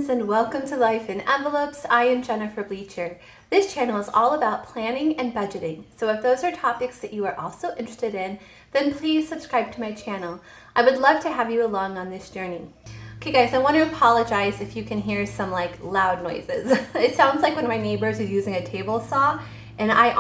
friends, and welcome to Life in Envelopes. I am Jennifer Bleecher. This channel is all about planning and budgeting, so if those are topics that you are also interested in, then please subscribe to my channel. I would love to have you along on this journey. Okay guys, I want to apologize if you can hear some loud noises. It sounds like one of my neighbors is using a table saw, and I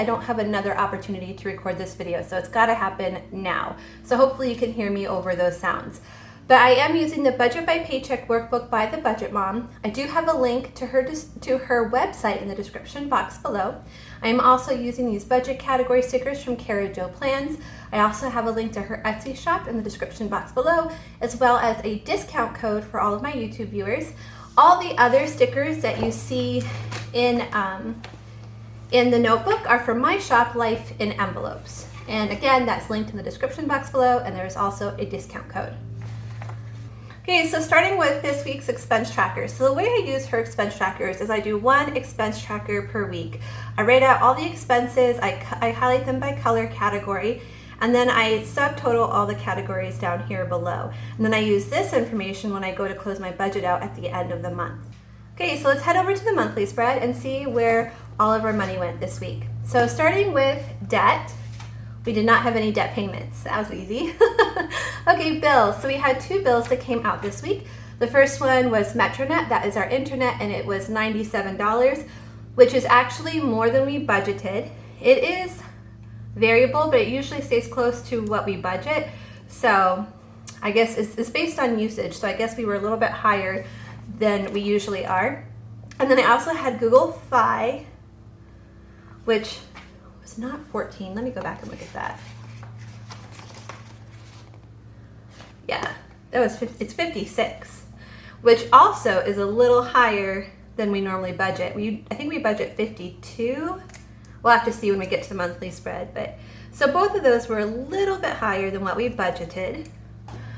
don't have another opportunity to record this video, so it's got to happen now. So hopefully you can hear me over those sounds. But I am using the Budget by Paycheck workbook by the Budget Mom. I do have a link to her website in the description box below. I am also using these budget category stickers from Cara Jo Plans. I also have a link to her Etsy shop in the description box below, as well as a discount code for all of my YouTube viewers. All the other stickers that you see in the notebook are from my shop, Life in Envelopes. And again, that's linked in the description box below, and there's also a discount code. Okay, so starting with this week's expense tracker. So the way I use her expense trackers is I do one expense tracker per week. I write out all the expenses, I highlight them by color category, and then I subtotal all the categories down here below. And then I use this information when I go to close my budget out at the end of the month. Okay, so let's head over to the monthly spread and see where all of our money went this week. So starting with debt, we did not have any debt payments. That was easy. Okay, bills. So we had two bills that came out this week. The first one was MetroNet, that is our internet, and it was $97, which is actually more than we budgeted. It is variable, but it usually stays close to what we budget. So I guess it's based on usage. So I guess we were a little bit higher than we usually are. And then I also had Google Fi, which was not 14. Let me go back and look at that. Yeah, it's 56, which also is a little higher than we normally budget. I think we budget 52. We'll have to see when we get to the monthly spread. But so both of those were a little bit higher than what we budgeted.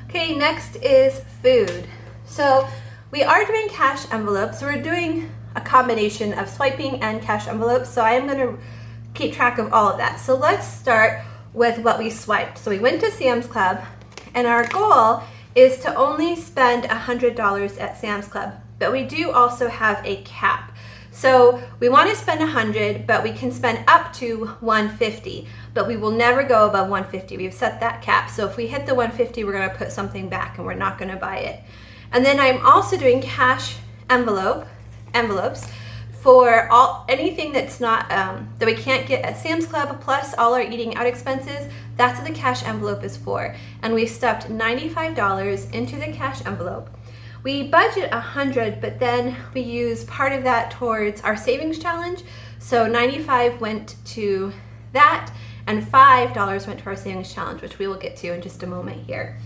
Okay, next is food. So we are doing cash envelopes. So we're doing a combination of swiping and cash envelopes. So I am going to keep track of all of that. So let's start with what we swiped. So we went to Sam's Club, and our goal is to only spend $100 at Sam's Club, but we do also have a cap. So we want to spend $100, but we can spend up to $150, but we will never go above $150. We've set that cap. So if we hit the $150, we're going to put something back and we're not going to buy it. And then I'm also doing cash envelopes for anything that's not that we can't get at Sam's Club, plus all our eating out expenses. That's what the cash envelope is for. And we stuffed $95 into the cash envelope. We budget $100, but then we use part of that towards our savings challenge. So $95 went to that, and $5 went to our savings challenge, which we will get to in just a moment here.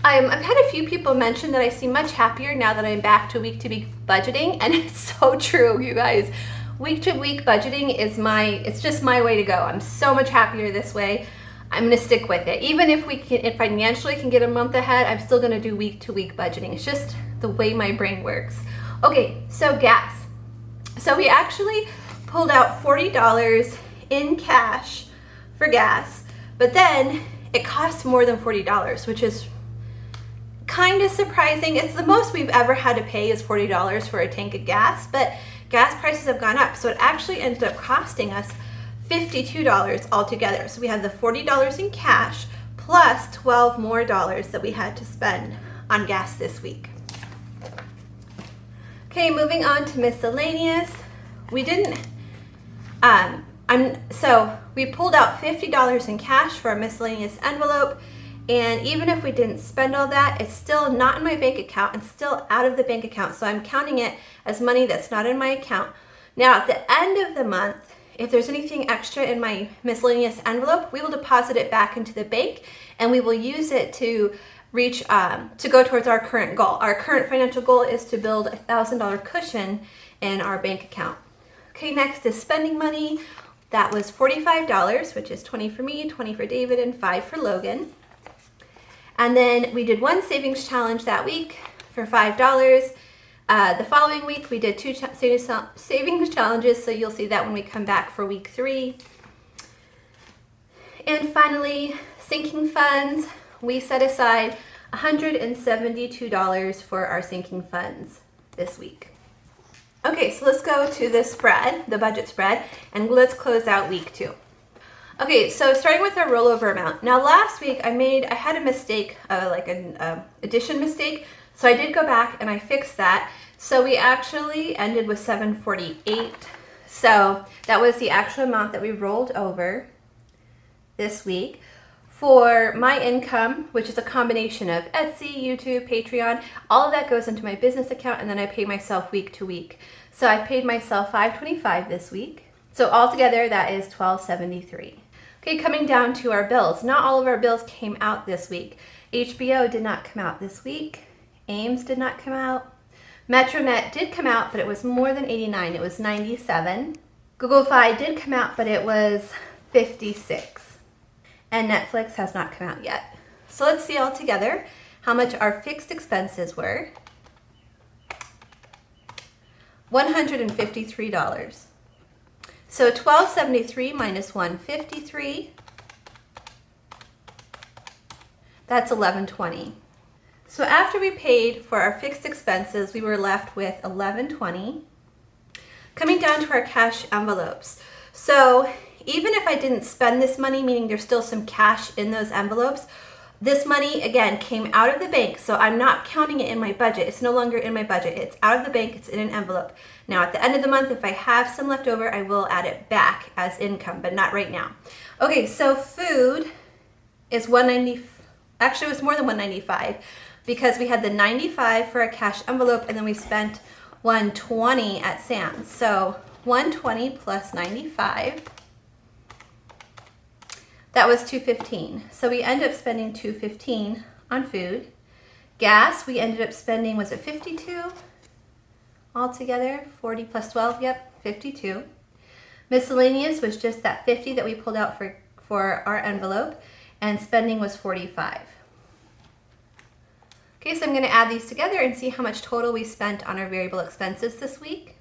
I've had a few people mention that I seem much happier now that I'm back to week-to-week budgeting, and it's so true, you guys. Week-to-week budgeting is it's just my way to go. I'm so much happier this way. I'm gonna stick with it. Even if financially can get a month ahead, I'm still gonna do week-to-week budgeting. It's just the way my brain works. Okay, so gas. So we actually pulled out $40 in cash for gas, but then it costs more than $40, which is kind of surprising. It's the most we've ever had to pay is $40 for a tank of gas, but gas prices have gone up, so it actually ended up costing us $52 altogether. So we had the $40 in cash plus $12 more that we had to spend on gas this week. Okay, moving on to miscellaneous. We didn't so we pulled out $50 in cash for a miscellaneous envelope. And even if we didn't spend all that, it's still not in my bank account. It's still out of the bank account. So I'm counting it as money that's not in my account. Now, at the end of the month, if there's anything extra in my miscellaneous envelope, we will deposit it back into the bank, and we will use it to go towards our current goal. Our current financial goal is to build a $1,000 cushion in our bank account. Okay, next is spending money. That was $45, which is 20 for me, 20 for David, and 5 for Logan. And then we did one savings challenge that week for $5. The following week, we did two savings challenges, so you'll see that when we come back for week 3. And finally, sinking funds. We set aside $172 for our sinking funds this week. Okay, so let's go to the spread, the budget spread, and let's close out week 2. Okay, so starting with our rollover amount. Now last week I had a mistake, like an addition mistake. So I did go back and I fixed that. So we actually ended with $748. So that was the actual amount that we rolled over this week. For my income, which is a combination of Etsy, YouTube, Patreon, all of that goes into my business account, and then I pay myself week to week. So I paid myself $525 this week. So altogether that is $1273. Okay, coming down to our bills. Not all of our bills came out this week. HBO did not come out this week. Ames did not come out. MetroNet did come out, but it was more than 89. It was 97. Google Fi did come out, but it was 56. And Netflix has not come out yet. So let's see all together how much our fixed expenses were. $153. So $1273 minus $153, that's $1120. So after we paid for our fixed expenses, we were left with $1120. Coming down to our cash envelopes. So even if I didn't spend this money, meaning there's still some cash in those envelopes, this money, again, came out of the bank, so I'm not counting it in my budget. It's no longer in my budget. It's out of the bank. It's in an envelope. Now, at the end of the month, if I have some left over, I will add it back as income, but not right now. Okay, so food is $190. Actually, it was more than $195 because we had the $95 for a cash envelope, and then we spent $120 at Sam's. So $120 plus $95. That was $215. So we ended up spending $215 on food. Gas, we ended up spending, was it $52 altogether? 40 plus 12, yep, $52. Miscellaneous was just that $50 that we pulled out for our envelope, and spending was $45. Okay, so I'm gonna add these together and see how much total we spent on our variable expenses this week.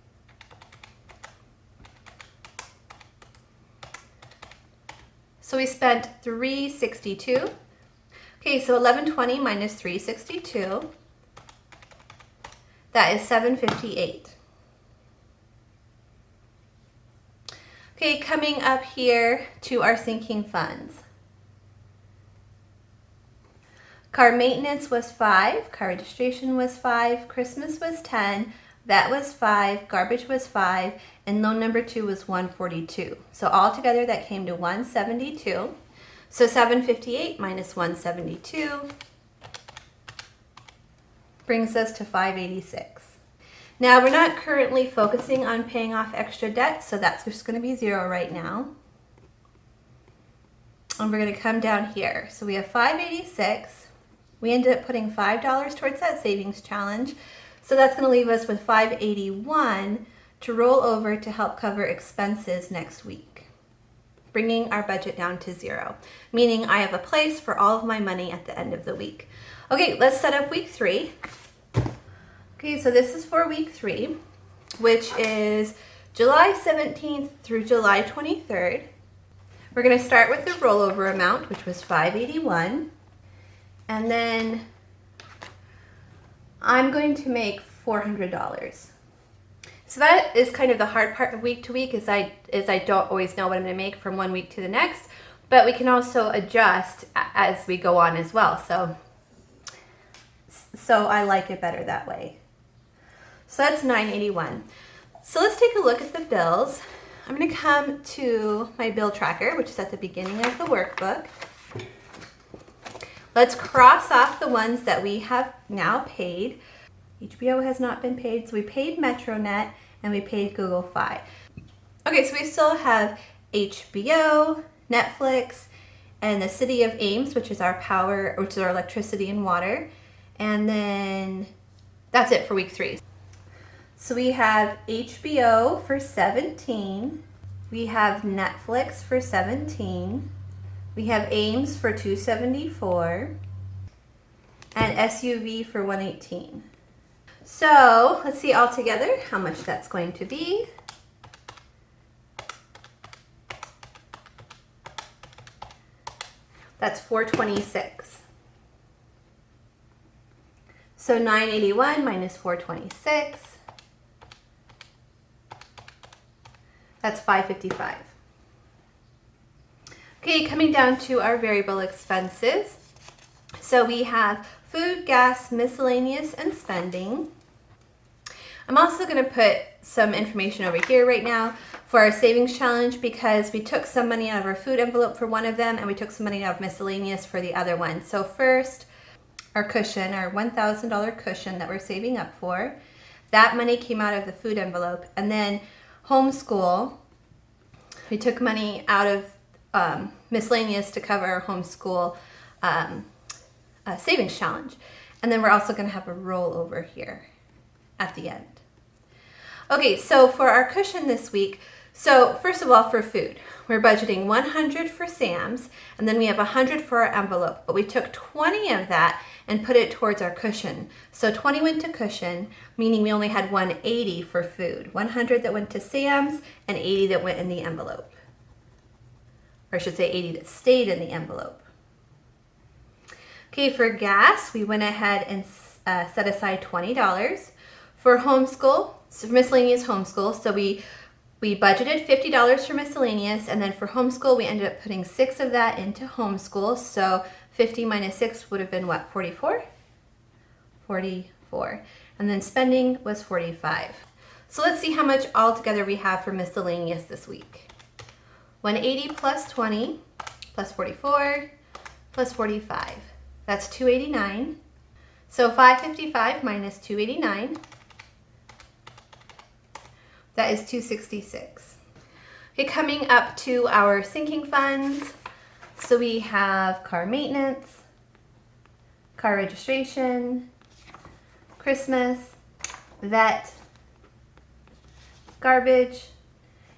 So we spent $362. Okay, so $1120 minus $362. That is $758. Okay, coming up here to our sinking funds. Car maintenance was $5, car registration was $5, Christmas was $10, that was $5, garbage was $5, and loan number 2 was $142. So altogether that came to $172. So $758 minus $172 brings us to $586. Now we're not currently focusing on paying off extra debt, so that's just going to be 0 right now. And we're going to come down here. So we have $586. We ended up putting $5 towards that savings challenge. So that's going to leave us with $581 to roll over to help cover expenses next week, bringing our budget down to 0, meaning I have a place for all of my money at the end of the week. Okay, let's set up week 3. Okay, so this is for week 3, which is July 17th through July 23rd. We're going to start with the rollover amount, which was $581, and then I'm going to make $400. So that is kind of the hard part of week to week, is I don't always know what I'm going to make from one week to the next, but we can also adjust as we go on as well. So I like it better that way. So that's $981. So let's take a look at the bills. I'm going to come to my bill tracker, which is at the beginning of the workbook. Let's cross off the ones that we have now paid. HBO has not been paid, so we paid MetroNet and we paid Google Fi. Okay, so we still have HBO, Netflix, and the city of Ames, which is our power, which is our electricity and water. And then that's it for week 3. So we have HBO for $17. We have Netflix for $17. We have Ames for $274 and SUV for $118. So let's see all together how much that's going to be. That's $426. So 981 minus 426. That's 555. Okay, coming down to our variable expenses. So we have food, gas, miscellaneous, and spending. I'm also going to put some information over here right now for our savings challenge because we took some money out of our food envelope for one of them and we took some money out of miscellaneous for the other one. So first, our cushion, our $1,000 cushion that we're saving up for, that money came out of the food envelope. And then homeschool, we took money out of miscellaneous to cover our homeschool savings challenge. And then we're also going to have a rollover here at the end. Okay, so for our cushion this week, so first of all, for food, we're budgeting 100 for Sam's, and then we have 100 for our envelope, but we took 20 of that and put it towards our cushion. So 20 went to cushion, meaning we only had 180 for food. 100 that went to Sam's and 80 that went in the envelope. Or I should say 80 that stayed in the envelope. Okay, for gas, we went ahead and set aside $20. For homeschool, so for miscellaneous homeschool, so we budgeted $50 for miscellaneous, and then for homeschool, we ended up putting 6 of that into homeschool. So 50 minus 6 would have been what, 44? 44. And then spending was 45. So let's see how much altogether we have for miscellaneous this week. 180 plus 20 plus 44 plus 45. That's 289. So 555 minus 289. That is 266. Okay, coming up to our sinking funds. So we have car maintenance, car registration, Christmas, vet, garbage,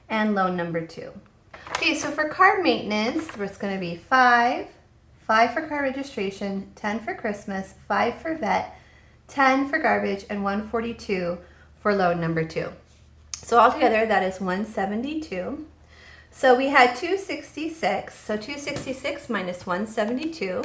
and loan number 2. Okay, so for car maintenance, it's going to be 5 for car registration, 10 for Christmas, 5 for vet, 10 for garbage, and 142 for loan number 2. So altogether, that is 172. So we had 266. So 266 minus 172.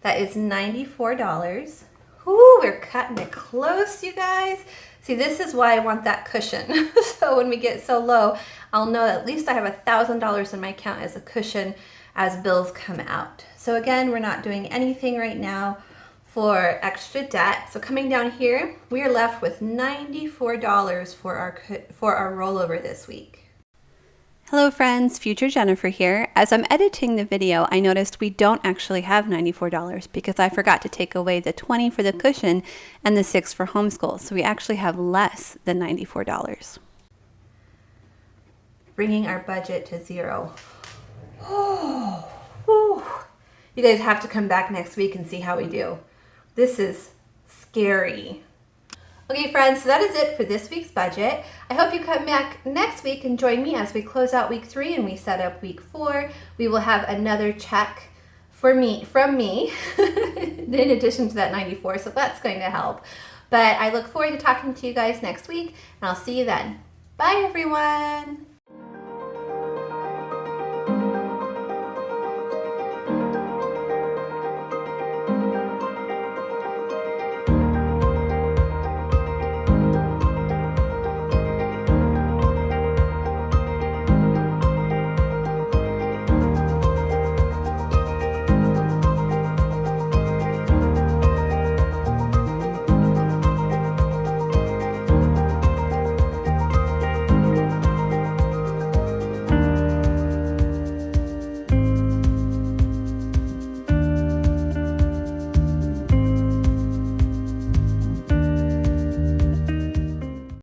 That is $94. Whoo, we're cutting it close, you guys. See, this is why I want that cushion. So when we get so low, I'll know at least I have $1,000 in my account as a cushion as bills come out. So again, we're not doing anything right now for extra debt. So coming down here, we are left with $94 for our rollover this week. Hello friends, Future Jennifer here. As I'm editing the video, I noticed we don't actually have $94 because I forgot to take away the 20 for the cushion and the 6 for homeschool. So we actually have less than $94. Bringing our budget to 0. Oh, you guys have to come back next week and see how we do. This is scary. Okay, friends, so that is it for this week's budget. I hope you come back next week and join me as we close out week 3 and we set up week 4. We will have another check from me, in addition to that 94, so that's going to help. But I look forward to talking to you guys next week, and I'll see you then. Bye, everyone.